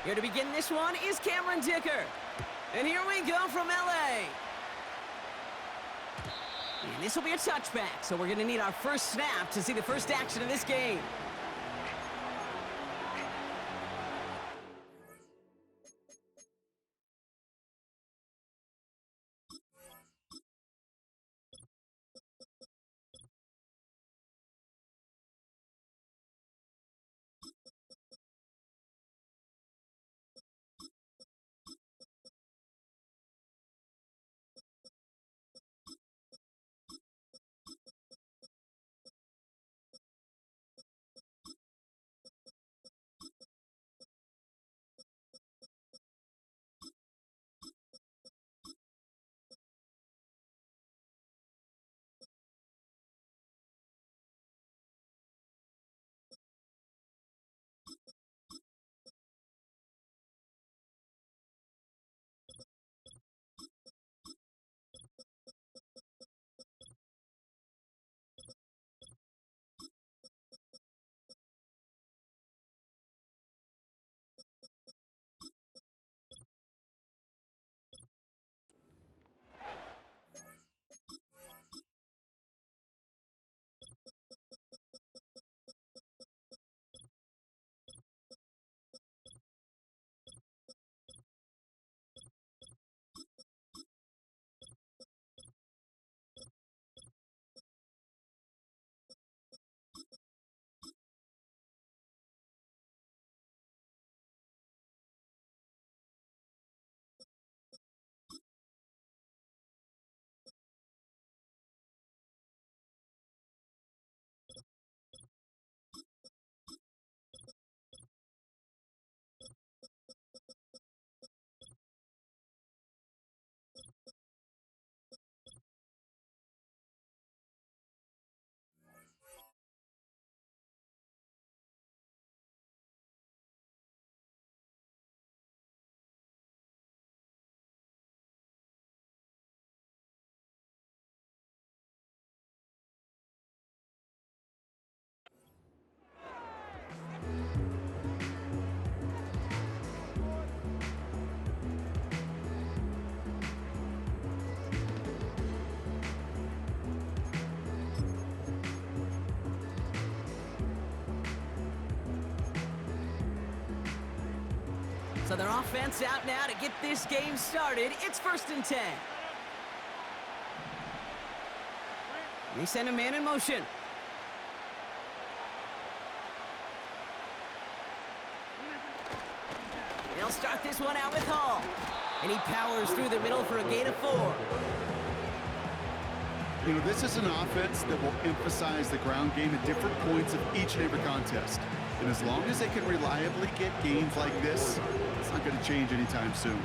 Here to begin this one is Cameron Dicker. And here we go from LA. And this will be a touchback, so we're going to need our first snap to see the first action of this game. So their offense out now to get this game started. It's 1st and 10. They send a man in motion. They'll start this one out with Hall. And he powers through the middle for a gain of 4. You know, this is an offense that will emphasize the ground game at different points of each and every contest. And as long as they can reliably get gains like this, it's not going to change anytime soon.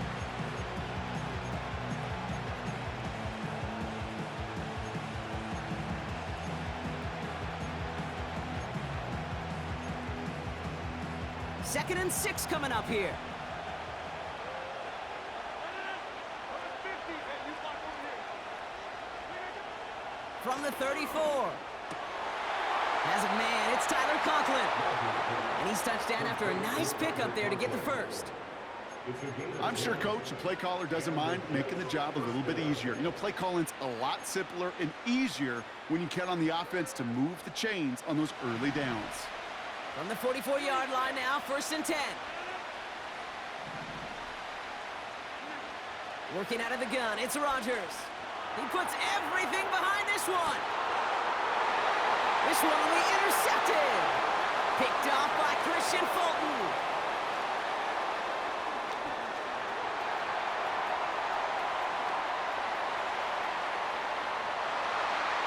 Second and 6 coming up here. From the 34. Has a man, it's Tyler Conklin. And he's touched down after a nice pickup there to get the first. I'm sure Coach, the play caller, doesn't mind making the job a little bit easier. You know, play calling's a lot simpler and easier when you count on the offense to move the chains on those early downs. From the 44-yard line now, 1st and 10. Working out of the gun, it's Rodgers. He puts everything behind this one. This one will be intercepted. Picked off by Christian Fulton.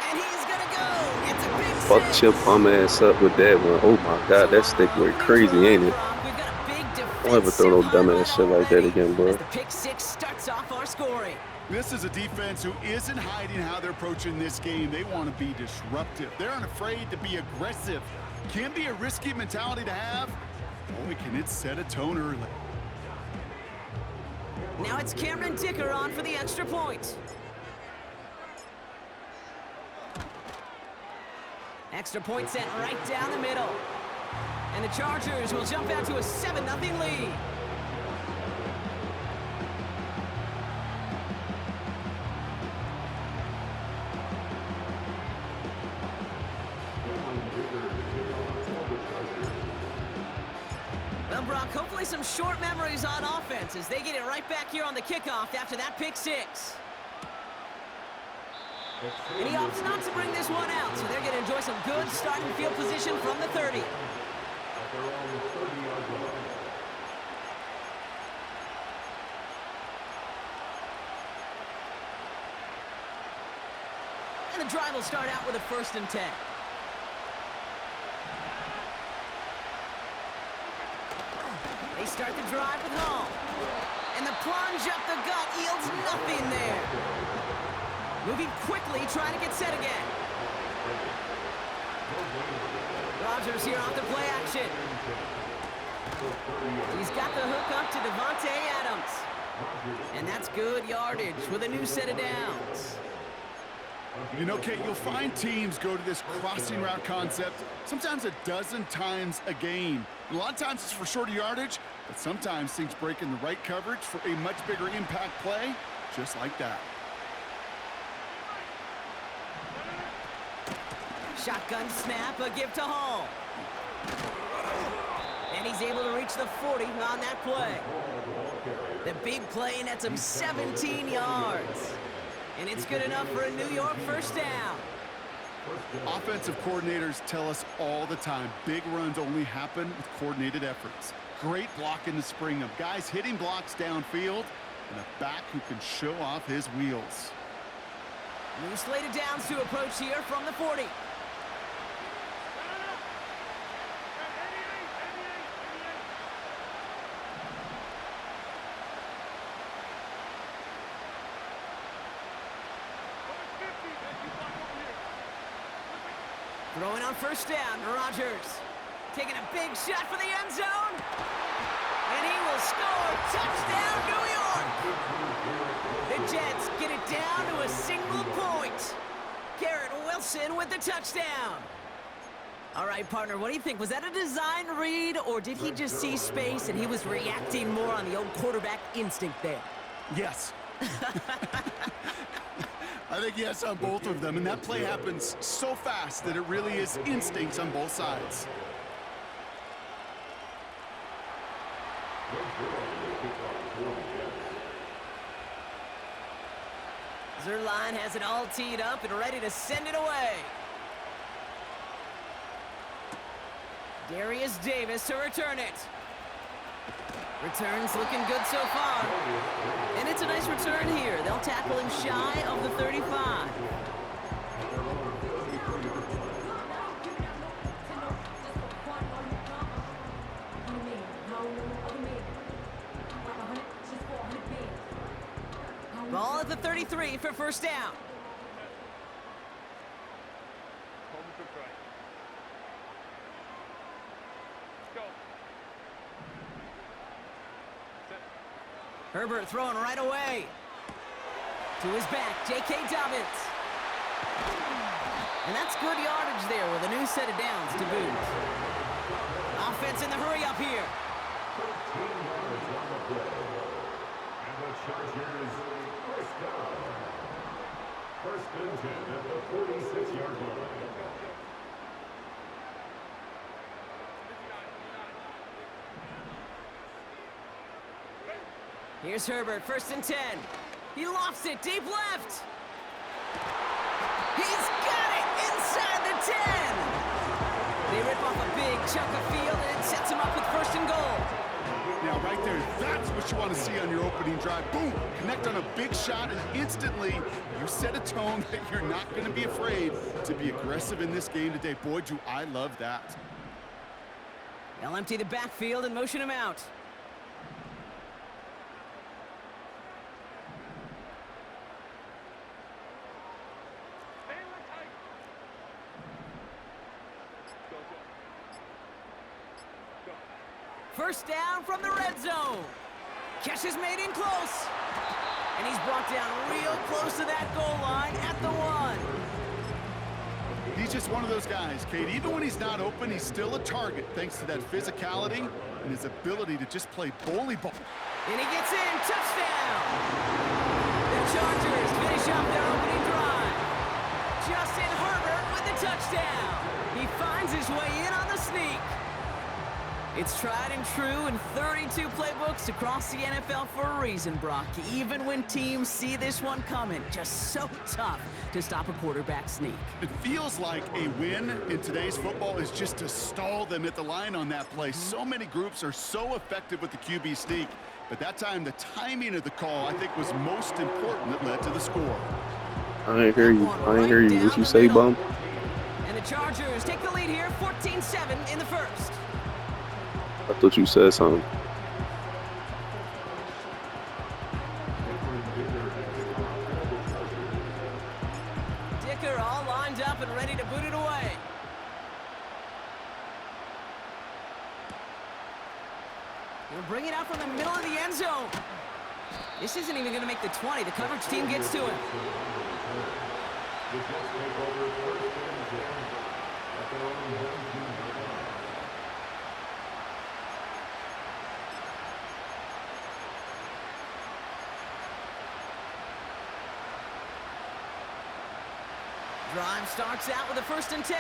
And he's going to go. It's a big Fuck your bum ass up with that one. Oh my god, that stick went crazy, ain't it? Don't ever throw no dumb ass shit like that again, bro. The pick 6 starts off our scoring. This is a defense who isn't hiding how they're approaching this game. They want to be disruptive. They're unafraid to be aggressive. Can be a risky mentality to have. Boy, can it set a tone early. Now it's Cameron Dicker on for the extra point. Extra point sent right down the middle. And the Chargers will jump out to a 7-0 lead. hopefully some short memories on offense as they get it right back here on the kickoff after that pick six. And he opts not to bring this one out, so they're going to enjoy some good starting field position from the 30. And the drive will start out with a 1st and 10. They start the drive with Hall. And the plunge up the gut yields nothing there. Moving quickly, trying to get set again. Rodgers here off the play action. He's got the hook up to Davante Adams. And that's good yardage with a new set of downs. You know, Kate, you'll find teams go to this crossing route concept sometimes a dozen times a game. And a lot of times it's for shorter yardage, but sometimes things break in the right coverage for a much bigger impact play, just like that. Shotgun snap, a give to Hall. And he's able to reach the 40 on that play. The big play nets him 17 yards. And it's good enough for a New York 1st down. Offensive coordinators tell us all the time, big runs only happen with coordinated efforts. Great block in the spring of guys hitting blocks downfield and a back who can show off his wheels. New slated downs to approach here from the 40. Throwing on 1st down, Rodgers. Taking a big shot for the end zone. And he will score. Touchdown, New York! The Jets get it down to a single point. Garrett Wilson with the touchdown. All right, partner, what do you think? Was that a design read, or did he just see space and he was reacting more on the old quarterback instinct there? Yes. I think yes on both of them, and that play happens so fast that it really is instincts on both sides. Zerline has it all teed up and ready to send it away. Darius Davis to return it. Returns looking good so far. And it's a nice return here. They'll tackle him shy of the 35. Ball at the 33 for 1st down. Herbert throwing right away. To his back, J.K. Dobbins. And that's good yardage there with a new set of downs to boot. Offense in the hurry up here. And the Chargers, 1st down. 1st and 10 at the 46-yard line. Here's Herbert, 1st and 10. He lofts it deep left. He's got it inside the 10. They rip off a big chunk of field, and it sets him up with 1st and goal. Now, right there, that's what you want to see on your opening drive. Boom! Connect on a big shot, and instantly you set a tone that you're not going to be afraid to be aggressive in this game today. Boy, do I love that. They'll empty the backfield and motion him out. First down from the red zone. Catch is made in close. And he's brought down real close to that goal line at the 1. He's just one of those guys, Kate. Even when he's not open, he's still a target thanks to that physicality and his ability to just play bully ball. And he gets in. Touchdown! The Chargers finish up their opening drive. Justin Herbert with the touchdown. He finds his way in on the sneak. It's tried and true in 32 playbooks across the NFL for a reason, Brock. Even when teams see this one coming, just so tough to stop a quarterback sneak. It feels like a win in today's football is just to stall them at the line on that play. So many groups are so effective with the QB sneak, but that time the timing of the call, I think, was most important that led to the score. I ain't hear you. I ain't hear you. What you say, Bum? And the Chargers take the lead here, 14-7 in the first. I thought you said something. Dicker all lined up and ready to boot it away. He'll bring it out from the middle of the end zone. This isn't even going to make the 20. The coverage team gets to him. Drive starts out with a 1st and 10.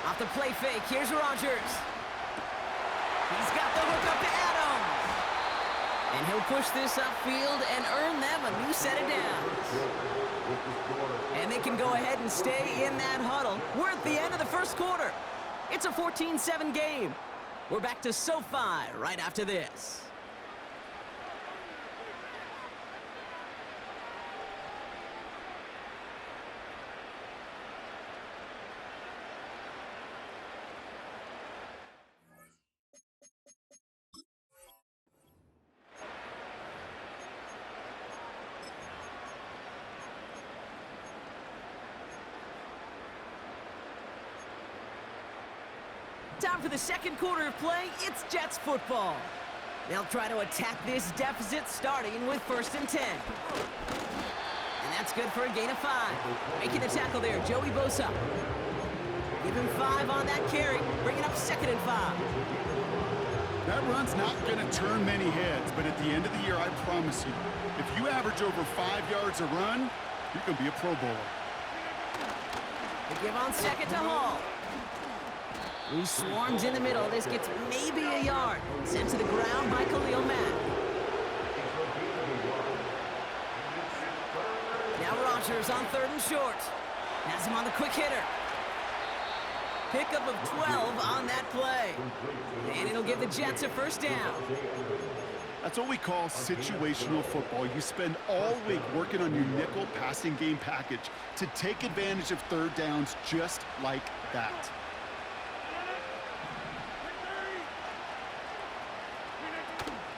Off the play fake, here's Rodgers. He's got the hook up to Adams. And he'll push this upfield and earn them a new set of downs. And they can go ahead and stay in that huddle. We're at the end of the first quarter. It's a 14-7 game. We're back to SoFi right after this. Time for the second quarter of play. It's Jets football. They'll try to attack this deficit starting with 1st and 10. And that's good for a gain of 5. Making the tackle there, Joey Bosa. Give him 5 on that carry, bringing up 2nd and 5. That run's not going to turn many heads, but at the end of the year, I promise you, if you average over 5 yards a run, you're going to be a Pro Bowler. They give on 2nd to Hall. Who swarms in the middle. This gets maybe a yard. Sent to the ground by Khalil Mack. Now Rodgers on 3rd and short. Has him on the quick hitter. Pickup of 12 on that play. And it'll give the Jets a 1st down. That's what we call situational football. You spend all week working on your nickel passing game package to take advantage of 3rd downs just like that.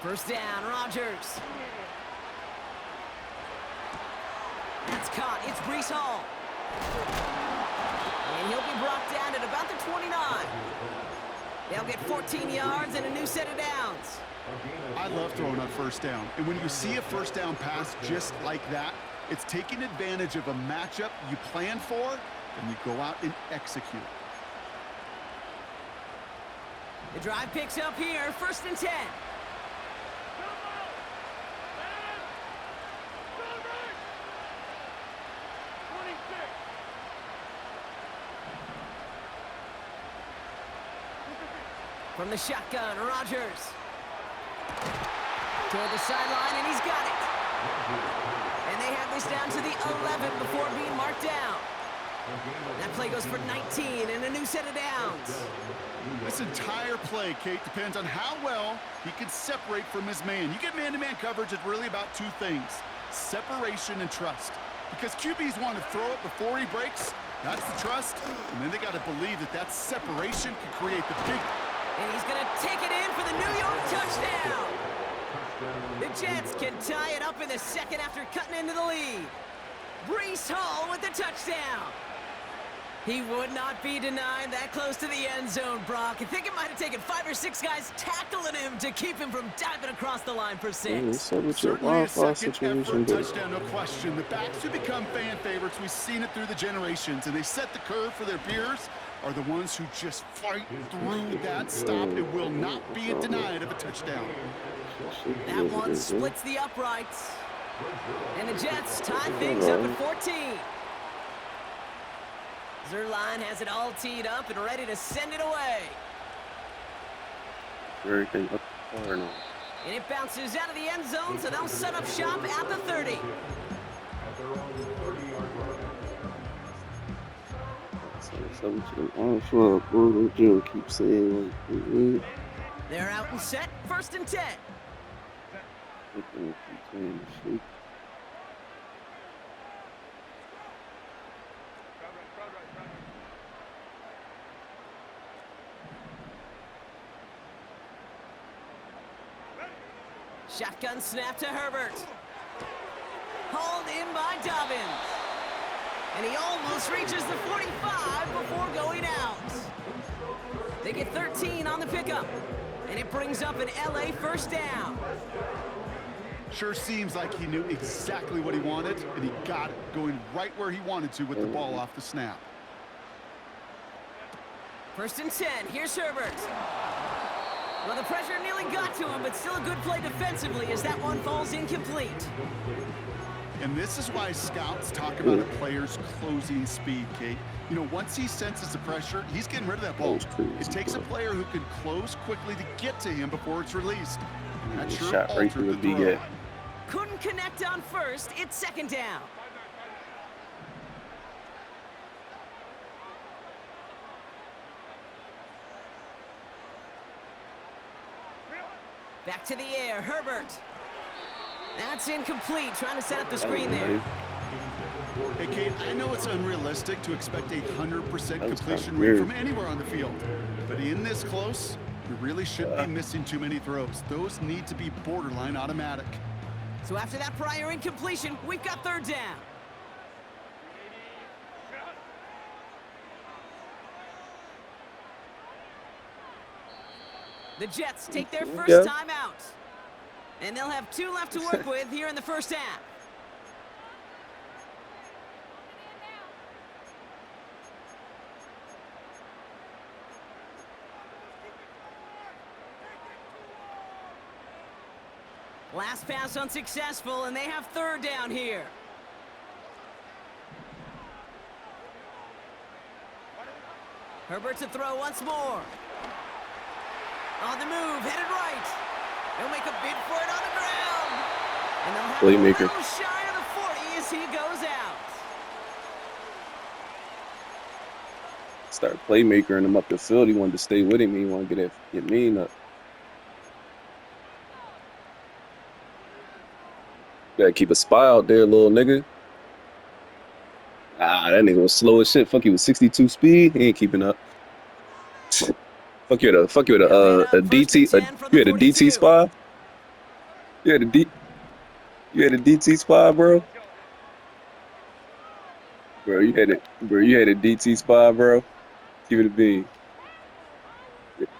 First down, Rodgers. That's caught. It's Breece Hall. And he'll be brought down at about the 29. They'll get 14 yards and a new set of downs. I love throwing on 1st down. And when you see a 1st down pass just like that, it's taking advantage of a matchup you plan for, and you go out and execute. The drive picks up here, 1st and 10. From the shotgun, Rodgers. Toward the sideline, and he's got it. And they have this down to the 11 before being marked down. That play goes for 19 and a new set of downs. This entire play, Kate, depends on how well he can separate from his man. You get man-to-man coverage, it's really about 2 things: separation and trust. Because QBs want to throw it before he breaks. That's the trust. And then they got to believe that that separation can create the big... And he's going to take it in for the New York touchdown. The Jets can tie it up in the second after cutting into the lead. Breece Hall with the touchdown. He would not be denied that close to the end zone, Brock. I think it might have taken 5 or 6 guys tackling him to keep him from diving across the line for 6. Certainly a second effort touchdown, no question. The backs who become fan favorites, we've seen it through the generations, and they set the curve for their peers, are the ones who just fight through that stop. It will not be denied of a touchdown. That one splits the uprights. And the Jets tie things up at 14. Zerline has it all teed up and ready to send it away. Everything up far now. And it bounces out of the end zone, so they'll set up shop at the 30. Keep saying like, They're out and set, 1st and 10. Shotgun snap to Herbert. Hauled in by Dobbins. And he almost reaches the 45 before going out. They get 13 on the pickup. And it brings up an LA 1st down. Sure seems like he knew exactly what he wanted, and he got it, going right where he wanted to with the ball off the snap. 1st and 10, here's Herbert. Well, the pressure nearly got to him, but still a good play defensively as that one falls incomplete. And this is why scouts talk about a player's closing speed, Kate. You know, once he senses the pressure, he's getting rid of that ball. It takes a player who can close quickly to get to him before it's released. And that sure shot right through altered the the throw. Couldn't connect on 1st, it's 2nd down. Back to the air, Herbert. That's incomplete, trying to set up the screen there. Hey, Kate, I know it's unrealistic to expect a 100% completion rate weird. from anywhere on the field. But in this close, you really shouldn't be missing too many throws. Those need to be borderline automatic. So after that prior incompletion, we've got 3rd down. The Jets take their first time out. And they'll have 2 left to work with here in the 1st half. Last pass unsuccessful, and they have 3rd down here. Herbert to throw once more. On the move, headed right. They'll make a bid for it on the ground. And they'll have Playmaker. a little shy of the 40 as he goes out. Start playmaker him up the field. He wanted to stay with him. He wanted to get mean up. Gotta keep a spy out there, little nigga. Ah, that nigga was slow as shit. Fuck, he was 62 speed. He ain't keeping up. Fuck you with a DT. You had a DT spy. You had a DT spy, bro. Bro, you had a DT spy, bro. Give it a bean.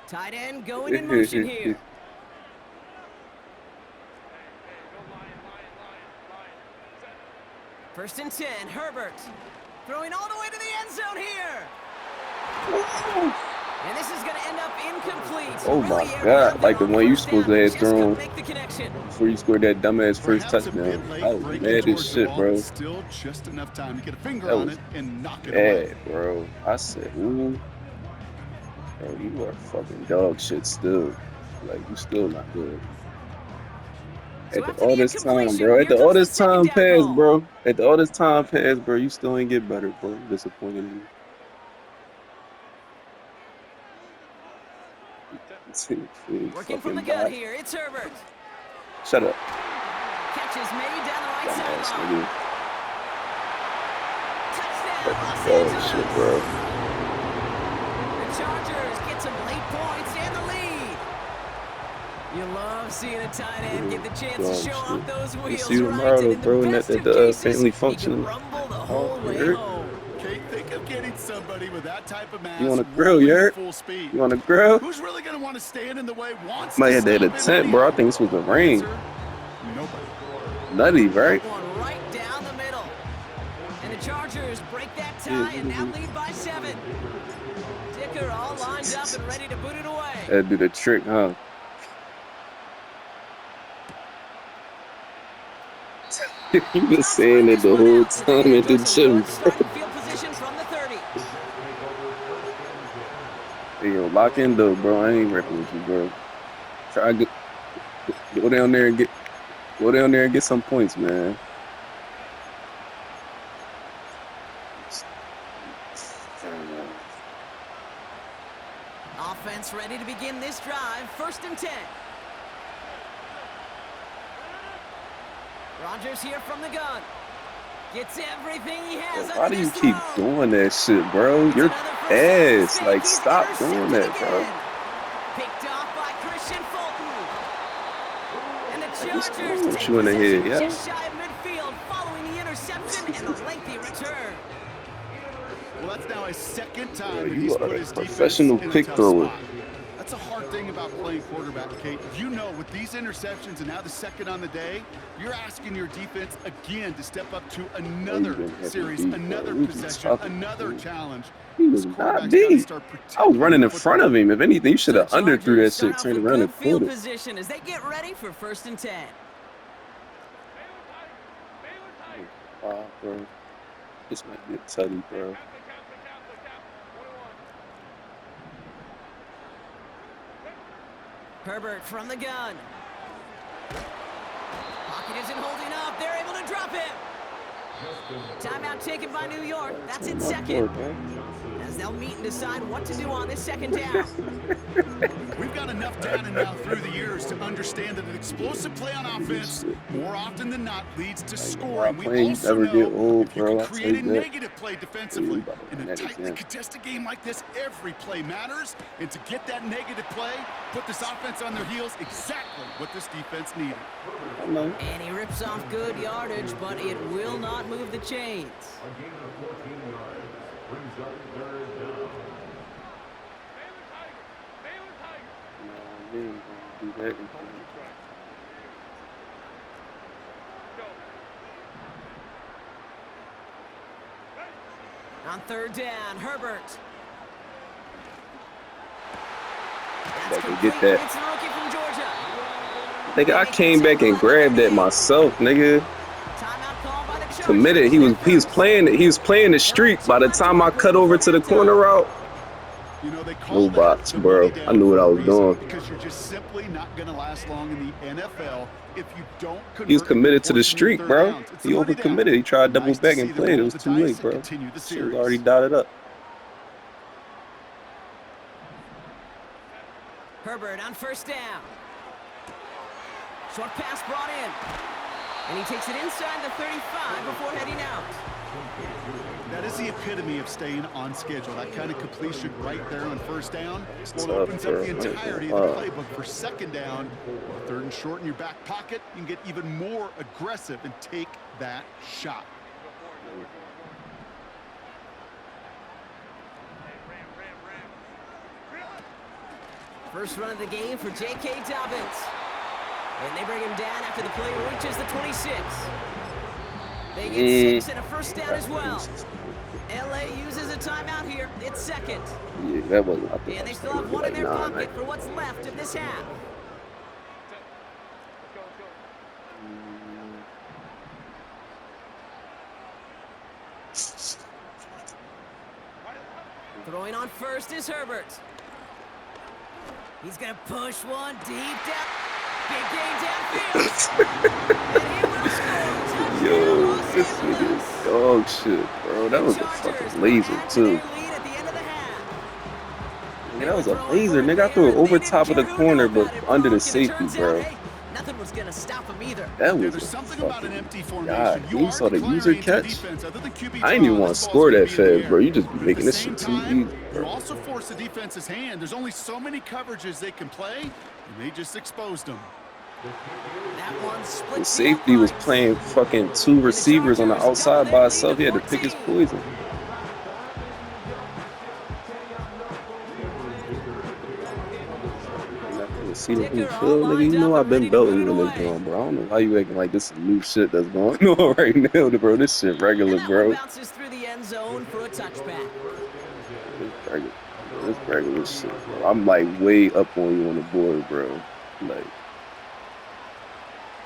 Tight end going in motion here. First and 10, Herbert. Throwing all the way to the end zone here. And this is going to end up incomplete. Oh my God, like the one you supposed to have thrown before you scored that dumbass first touchdown. I was mad as shit, bro. Still just enough time to get a finger on it and knock it away. Bro. I said, ooh. Bro, you are fucking dog shit still. Like, you still not good. After all this time, bro. After all this time passed, bro. After all this time passed, bro, you still ain't get better, bro. I'm disappointed in you. Working from the gun here, it's Herbert. Shut up. Catches made down the right sideline. Touchdown, Oh shit, bro. The Chargers get some late points and the lead. You love seeing a tight end get the chance to show off those wheels. See you tomorrow, bro, at the family function. Think of getting somebody with that type of mass. You want to grill, Yurt? Full speed. You want to grill? Who's really going to want to stand in the way? Might have that tent, bro. I think this was the rain. Nobody. Nutty, right? One right down the middle. And the Chargers break that tie and now lead by 7. Dicker all lined up and ready to boot it away. That'd do the trick, huh? You been saying it the whole time at the gym, bro. Field position from the 30. Hey, yo, lock in though, bro. I ain't ripping with you, bro. Try to go down there and get some points, man. Offense ready to begin this drive. 1st and 10. Rodgers here from the gun. Gets everything he has. Why do you keep doing that shit, bro? You're ass. Like, stop doing that, bro. Picked off by Christian Fulton. And the Chargers Put take you in the head, yeah. just shy of midfield following the interception and the lengthy return. Well, that's now his 2nd time that You he's are put a his defense professional in a pick tough thrower. spot. That's a hard thing about playing quarterback, Kate. You know, with these interceptions and now the 2nd on the day, you're asking your defense again to step up to another series, another possession, another challenge. He was not deep. I was running in front of him. If anything, you should have underthrew that shit, turned around and field pulled it. position as they get ready for 1st and 10. Wow, bro. This might be a tutty, bro. Herbert from the gun. Pocket isn't holding up. They're able to drop him. Timeout taken by New York. That's in 2nd. As they'll meet and decide what to do on this 2nd down. We've got enough down and out through the years to understand that an explosive play on offense more often than not leads to scoring. We also know if you can create a negative play defensively. In a tightly contested game like this, every play matters. And to get that negative play, put this offense on their heels, exactly what this defense needed. And he rips off good yardage, but it will not move the chains. A gain of 14 yards brings up 3rd down. On 3rd down, Herbert. I can get that. Nigga, I came back and grabbed that myself, nigga. Committed. He was playing the streak. By the time I cut over to the corner route, no box, bro. I knew what I was doing. Because you're just simply not going to last long in the NFL if you don't. He was committed to the streak, bro. He overcommitted. He tried to double back and play it. It was too late, bro. Shit was already dotted up. Herbert on 1st down. Short pass brought in. And he takes it inside the 35 before heading out. That is the epitome of staying on schedule. That kind of completion right there on 1st down. Well, it opens up the entirety of the playbook for 2nd down. 3rd and short in your back pocket. You can get even more aggressive and take that shot. First run of the game for J.K. Dobbins. And they bring him down after the play reaches the 26. They get 6 and a 1st down as well. L.A. uses a timeout here. It's 2nd. Yeah, that wasn't. And they still have one in their pocket for what's left of this half. Throwing on 1st is Herbert. He's going to push one deep down. Big game downfield. And he will score. Yo, this nigga is dog shit, bro. That was a fucking laser, too. Yeah, that was a laser, nigga. I threw it over top of the corner, but under the safety, bro. Nothing was going to stop him either. That was a fucking god. You saw the user catch? I didn't even want to score that fast, bro. You just be making this shit too easy, bro. You also force the defense's hand. There's only so many coverages they can play, and they just exposed them. The safety was playing fucking 2 receivers on the outside by himself. He had to pick his poison. See the new field, nigga. You know I've been belting in this joint, bro. I don't know how you acting like this is new shit that's going on right now, bro. This shit regular, bro. Bounces through the end zone for a touchback. This regular shit, bro. I'm like way up on you on the board, bro. Like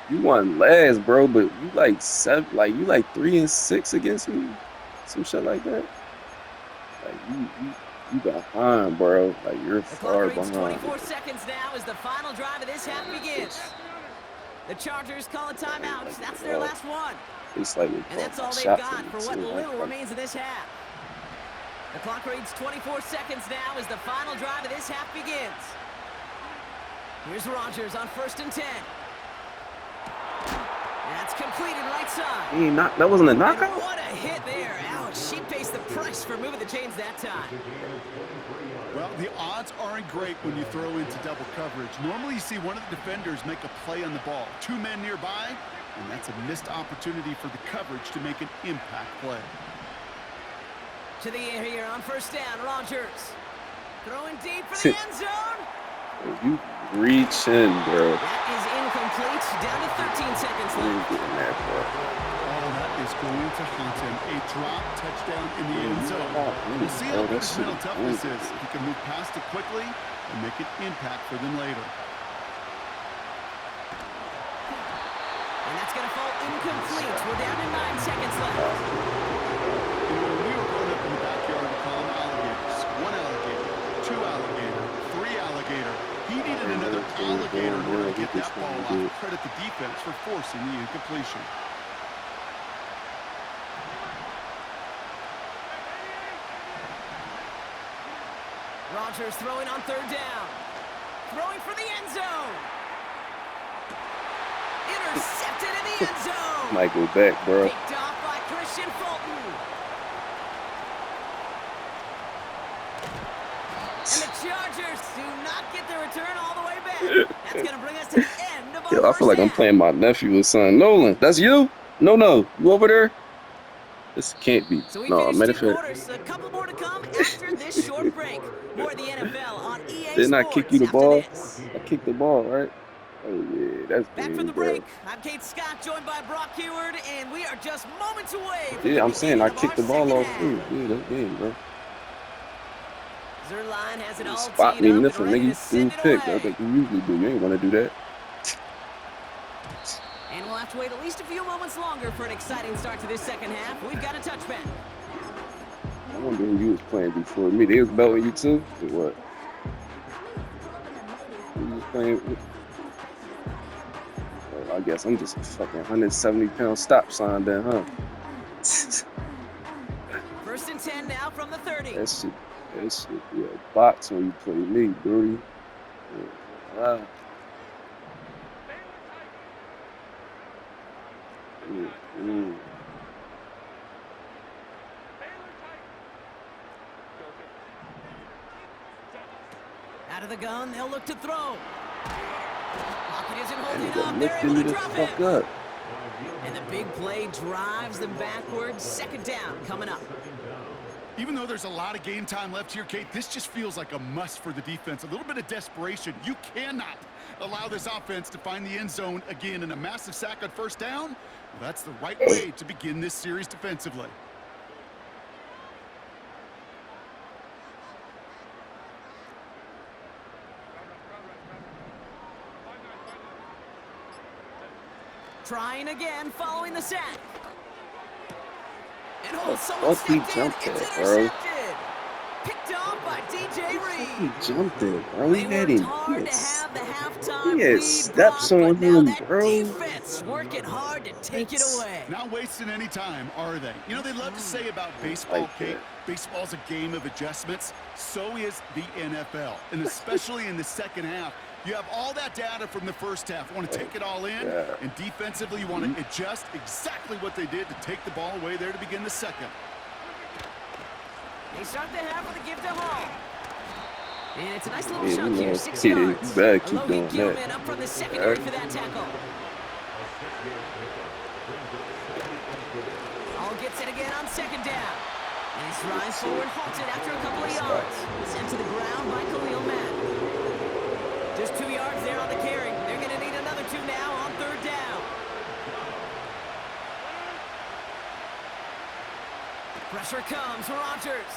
you won last, bro, but you like 7, like you like 3 and 6 against me, some shit like that. Like You behind, bro. Like you're The clock far reads behind. 24 seconds now as the final drive of this half begins. The Chargers call a timeout. That's their last one. It's like And that's all they've shot got me for what too. little remains of this half. The clock reads 24 seconds now as the final drive of this half begins. Here's Rodgers on 1st and 10. That's completed right side. That wasn't a And knockout? what a hit there. Ouch, she pays the price for moving the chains that time. Well, the odds aren't great when you throw into double coverage. Normally you see one of the defenders make a play on the ball. 2 men nearby, and that's a missed opportunity for the coverage to make an impact play. To the air here on 1st down, Rodgers. Throwing deep for the end zone. You reaching, bro. That is incomplete. Down to 13 seconds You ain't left. getting that, bro. Oh, that is going to haunt him. A drop touchdown in the end zone. We'll see how good his mental toughness is. If he can move past it quickly and make an impact for them later. And that's going to fall incomplete. We're down to 9 seconds left. You know, when we were growing up in the backyard, we call them alligators. 1 alligator, 2 alligator, 3 alligator. He needed another alligator in order to get that ball off. Credit the defense for forcing the incompletion. Rodgers throwing on 3rd down. Throwing for the end zone. Intercepted in the end zone. Might go back, bro. Picked off by Christian Fulton. And the Chargers do not get the return all the way back. That's going to bring us to the end of our Yo, I feel like I'm half. playing my nephew or son. Nolan, that's you? No. You over there? This can't be. So we No, finished matter 2 of fact, quarters. A couple more to come after this short break. More of the NFL on EA didn't I Sports kick you the after ball? this. I kicked the ball, right? Oh, yeah, that's Back good, from the bro. break. I'm Kate Scott, joined by Brock Heward, and we are just moments away from Yeah, the I'm saying I beginning of kicked the our ball second off half. too. Yeah, that's game, bro. Zerline has it all Spot teed me up and missing, ready nigga. to You send threw it pick. That's away. like you usually do. You ain't want to do that. And we'll have to wait at least a few moments longer for an exciting start to this second half. We've got a touchback. I wonder who you was playing before me. They was belting you too? Or what? Who you was playing with? Oh, I guess I'm just a fucking 170-pound stop sign then, huh? 1st and 10 now from the 30. That shit be a box when you play me, Brody. Yeah. Wow. Mm. Out of the gun, they'll look to throw. Pocket isn't And holding you got up. They're lifting able me to the drop fuck it. up. And the big play drives them backwards. 2nd down coming up. Even though there's a lot of game time left here, Kate, this just feels like a must for the defense. A little bit of desperation. You cannot allow this offense to find the end zone again, in a massive sack on 1st down. Well, that's the right way to begin this series defensively. Trying again following the sack. And Fuck, he stepped in. jumped It's there, bro. intercepted. Picked off by DJ He Reed. jumped there, bro. He They had worked him. hard to have the halftime He had lead, steps Brock, on but now him, that bro. defense working hard to take it away. Not wasting any time, are they? You know, they love to say about baseball, Like Kate, that. baseball's a game of adjustments. So is the NFL. And especially in the second half, you have all that data from the first half. You want to take it all in, Yeah. and defensively you want to adjust exactly what they did to take the ball away there to begin the second. They start the half with a gift to Hall. And it's a nice little Yeah, chunk you here, know, 6 kid, you yards. better keep Logan doing that. Gilman up from the secondary for that tackle. Hall gets it again on 2nd down. And he strides forward, halted after a couple of yards. Sent to the ground by Khalil Mack. Just 2 yards there on the carry. They're going to need another 2 now on 3rd down. Pressure comes for Rodgers.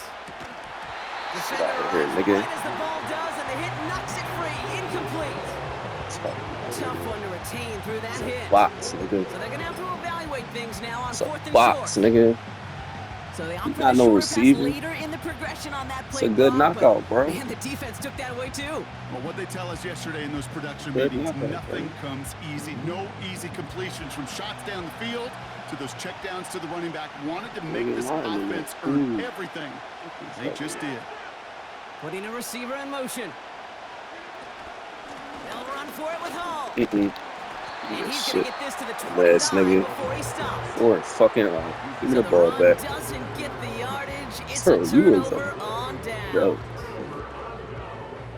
Get out of here, nigga. Right as the ball does, and the hit knocks it free. Incomplete. Tough one to retain through that hit. Box, nigga. So they're going to have to evaluate things now on It's a 4th and box, short. nigga. So they He's opt for not the no shorter pass receiver. later in the progression on that It's play. a good Bob, knockout, bro. Man, the defense took that away too. Well, what they tell us yesterday in those production Good meetings, knockout, nothing bro. comes easy. No easy completions from shots down the field to those checkdowns to the running back. Wanted to make this offense earn everything. They just did. Putting a receiver in motion. They'll run for it with Hall. And he's going Shit. to get this to the Last 29 nigga. before he stops. Or fucking line. Give me So the the ball run back. doesn't get the yardage. It's Bro, a you was turnover a on down. belt.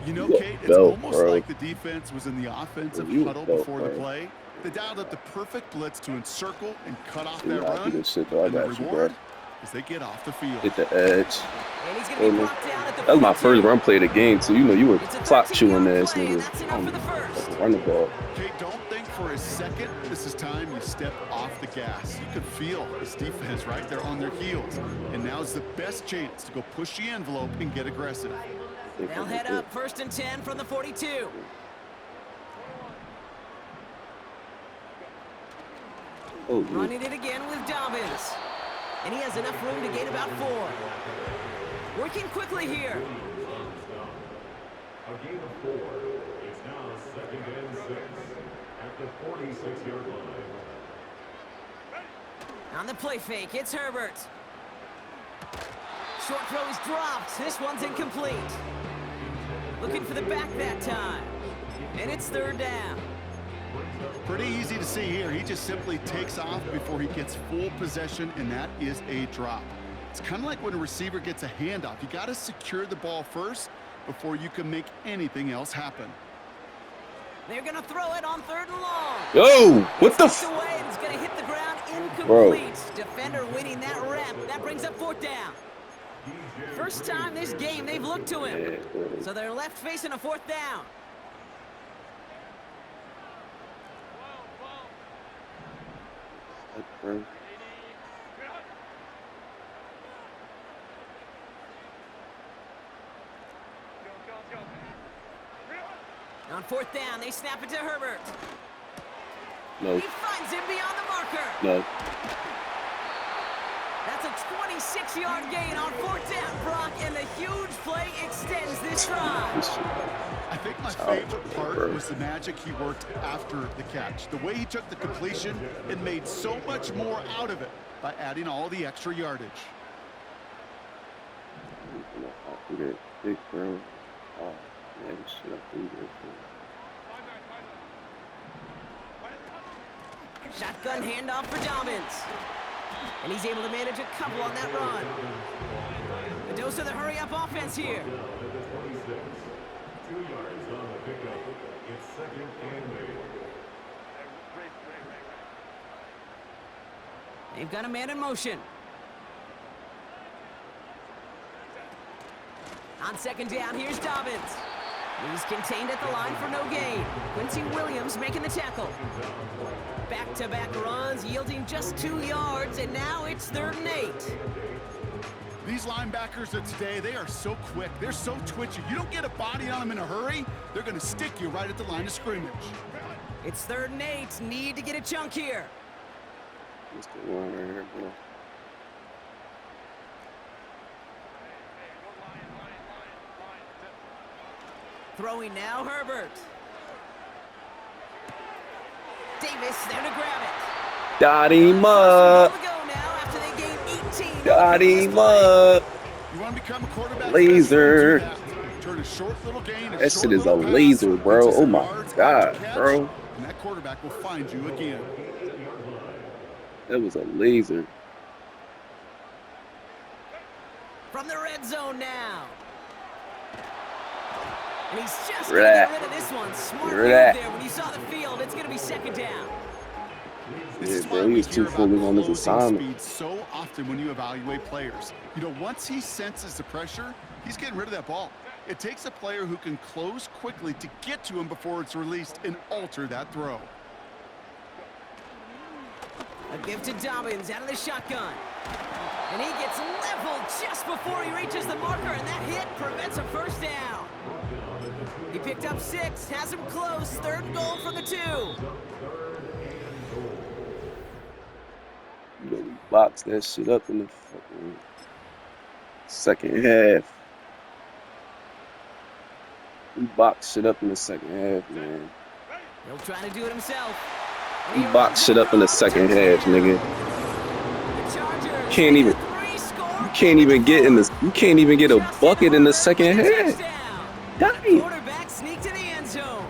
You know, You a Kate, it's belt, almost bro. like the defense was in the offensive You a huddle belt, before the bro. play. They dialed up the perfect blitz to encircle and cut off See, that I do run. this shit, though. I And the got you, bro. reward is they get off the field. Hit the edge. And he's going to be Oh, brought down at the that was my 42. first run play of the game, too. You know, you were It's a clock chewing 13-yard ass play, and nigga. that's enough for the first. Run the ball. Kate, don't think for a second this is time you step off the gas. You can feel this defense right there on their heels. And now's the best chance to go push the envelope and get aggressive. They'll head up 1st and 10 from the 42. Oh, yeah. Running it again with Dobbins. And he has enough room to gain about 4. Working quickly here. A gain of 4. It's now 2nd and 6 at the 46-yard line. On the play fake, it's Herbert. Short throw is dropped. This one's incomplete. Looking for the back that time. And it's 3rd down. Pretty easy to see here. He just simply takes off before he gets full possession, and that is a drop. It's kind of like when a receiver gets a handoff. You got to secure the ball first before you can make anything else happen. They're going to throw it on 3rd and long. Yo, what the It's f... away, and it's going to hit the ground incomplete. Bro. Defender winning that rep. That brings up 4th down. First time this game they've looked to him. So they're left facing a 4th down. On 4th down, they snap it to Herbert. No, He finds him beyond the marker. no. That's a 26-yard gain on 4th down, Brock, and the huge play extends this drive. This shit. I think my favorite part was the magic he worked after the catch. The way he took the completion and made so much more out of it by adding all the extra yardage. Big bro. Oh, man, shit. I do that. Shotgun handoff for Dobbins. And he's able to manage a couple on that run. A dose of the hurry-up offense here. 2 yards on the pickup. It's 2nd and 8. They've got a man in motion. On 2nd down, here's Dobbins. He's contained at the line for no gain. Quincy Williams making the tackle. Back-to-back runs yielding just 2 yards, and now it's 3rd and 8. These linebackers of today, they are so quick. They're so twitchy. You don't get a body on them in a hurry, they're going to stick you right at the line of scrimmage. It's 3rd and 8. Need to get a chunk here. What's going on right here, bro? Throwing now, Herbert. Davis there to grab it. Got him First up. and goal to go now after they gain 18. Got him up. You want to become a quarterback? Laser. Do that. Turn a short little gain. That short shit is a little pass laser, bro. into Oh some my yards, God, catch, bro. And that quarterback will find you again. That was a laser. From the red zone now. And he's just going to get rid of this one. Smart move there when you saw the field. It's going to be 2nd down. This Yeah, is bro, why he we was hear too about fully on his closing assignment. speed so often when you evaluate players. You know, once he senses the pressure, he's getting rid of that ball. It takes a player who can close quickly to get to him before it's released and alter that throw. A give to Dobbins out of the shotgun. And he gets leveled just before he reaches the marker, and that hit prevents a 1st down. He picked up 6, has him close. 3rd and goal from the 2. You know, we boxed that shit up in the fucking Second half. We boxed shit up in the second half, man. He'll try to do it himself. We boxed shit up in the second half, nigga. The Chargers Can't even. take a three-score You can't even get in the. You can't even get a bucket in the second half. touchdown. Dang. Quarterback sneaked to the end zone.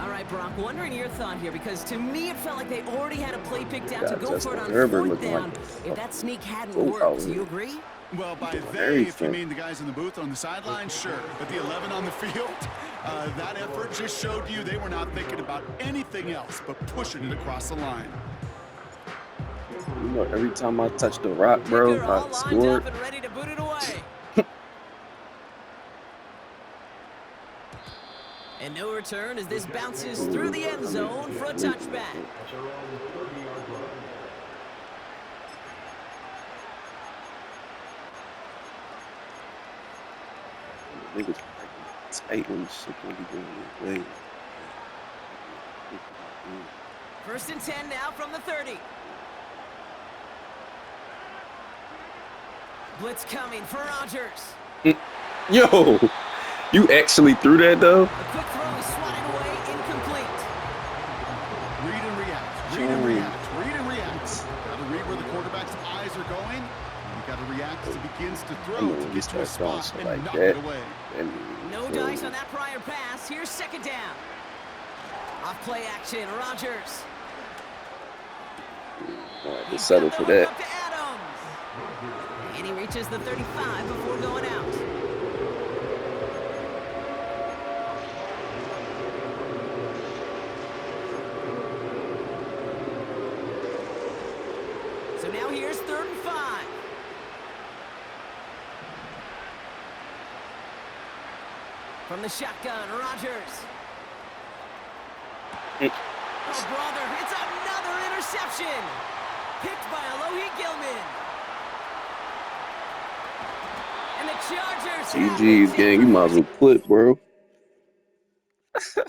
All right, Brock, wondering your thought here, because to me it felt like they already had a play picked out to go for it on Herbert fourth looking down. like If that sneak hadn't full worked, out. do you agree? Well, by Doing they, if you everything. mean the guys in the booth on the sideline, sure. But the 11 on the field, that effort just showed you they were not thinking about anything else but pushing it across the line. You know, every time I touch the rock, bro, Kicker all I lined scored. up and ready to boot it away. And no return as this bounces through the end zone for a touchback. Niggas tight when shit don't be going their way. First and 10 now from the 30. Blitz coming for Rodgers. Yo, you actually threw that though? A quick throw is swatted away, incomplete. Read and react, read and react, read and react. Got to read where the quarterback's eyes are going. And you got to react as he begins to throw to get to a spot and knock it away. No dice on that prior pass. Here's second down. Off play action, Rodgers. To settle for that. Up to Adams. And he reaches the 35 before going out. So now here's 3rd and 5. From the shotgun, Rodgers. Oh, brother, it's another interception. Picked by Alohi Gilman. And the Chargers. GG's, gang. You might as well quit, bro.